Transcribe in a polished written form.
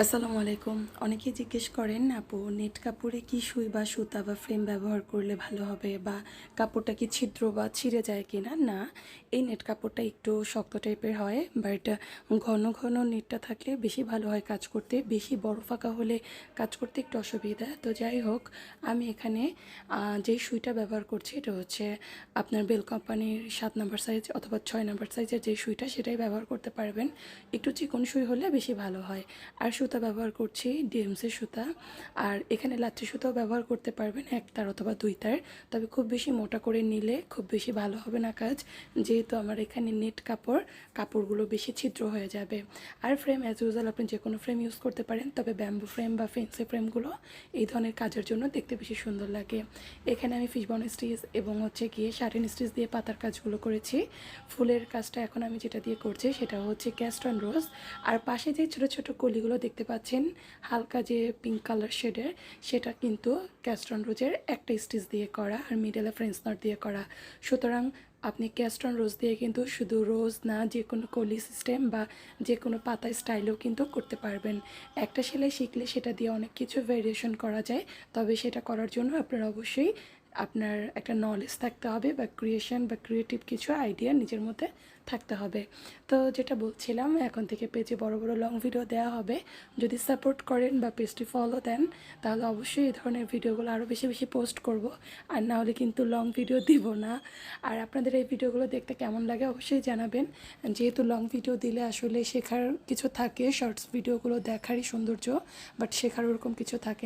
আসসালামু আলাইকুম। অনেকেই জিজ্ঞেস করেন, আপু নেট কাপড়ে কি সুই বা সুতা বা ফ্রেম ব্যবহার করলে ভালো হবে, বা কাপড়টা কি ছিদ্র বা ছিঁড়ে যায় কিনা? না, এই নেট কাপড়টা একটু শক্ত টাইপের হয়, বাট ঘন ঘন নেটটা থাকলে বেশি ভালো হয় কাজ করতে। বেশি বড় ফাঁকা হলে কাজ করতে একটু অসুবিধা। তো যাই হোক, আমি এখানে যেই সুইটা ব্যবহার করছি এটা হচ্ছে আপনার বেল কোম্পানির 7 নম্বর সাইজ অথবা 6 নম্বর সাইজের যে সুইটা, সেটাই ব্যবহার করতে পারবেন। একটু চিকন সুই হলে বেশি ভালো হয়। আর সুতা ব্যবহার করছি ডিএমসি সুতা। আর এখানে লাচ্ছি সুতাও ব্যবহার করতে পারবেন, 1 তার অথবা 2 তার। তবে খুব বেশি মোটা করে নিলে খুব বেশি ভালো হবে না কাজ, যেহেতু আমার এখানে নেট কাপড়গুলো বেশি ছিদ্র হয়ে যাবে। আর ফ্রেম অ্যাজ ইউজুয়াল আপনি যে কোনো ফ্রেম ইউজ করতে পারেন, তবে ব্যাম্বু ফ্রেম বা ফেন্সি ফ্রেমগুলো এই ধরনের কাজের জন্য দেখতে বেশি সুন্দর লাগে। এখানে আমি ফিশবন স্টিচ এবং হচ্ছে গিয়ে শার্টিন স্টিচ দিয়ে পাতার কাজগুলো করেছি। ফুলের কাজটা এখন আমি যেটা দিয়ে করছি সেটা হচ্ছে ক্যাস্টন রোজ। আর পাশে যে ছোট ছোট কলিগুলো দেখতে পাচ্ছেন, হালকা যে পিঙ্ক কালার শেডের, সেটা কিন্তু ক্যাস্টন রোজের একটা স্টিচ দিয়ে করা, আর মিডলে ফ্রেঞ্চ নট দিয়ে করা। সুতরাং আপনি ক্যাস্টন রোজ দিয়ে কিন্তু শুধু রোজ না, যে কোনো কলি সিস্টেম বা যে কোনো পাতা স্টাইলেও কিন্তু করতে পারবেন। একটা সেলাই শিখলে সেটা দিয়ে অনেক কিছু ভেরিয়েশন করা যায়। তবে সেটা করার জন্য আপনার অবশ্যই আপনার একটা নলেজ থাকতে হবে, বা ক্রিয়েশন বা ক্রিয়েটিভ কিছু আইডিয়া নিজের মধ্যে থাকতে হবে। তো যেটা বলছিলাম, এখন থেকে পেজে বড় বড় লং ভিডিও দেওয়া হবে। যদি সাপোর্ট করেন বা পেজটি ফলো দেন, তাহলে অবশ্যই এই ধরনের ভিডিওগুলো আরও বেশি বেশি পোস্ট করব। আর না হলে কিন্তু লং ভিডিও দিব না। আর আপনাদের এই ভিডিওগুলো দেখতে কেমন লাগে অবশ্যই জানাবেন। যেহেতু লং ভিডিও দিলে আসলে শেখার কিছু থাকে, শর্টস ভিডিওগুলো দেখারই সৌন্দর্য, বাট শেখার ওরকম কিছু থাকে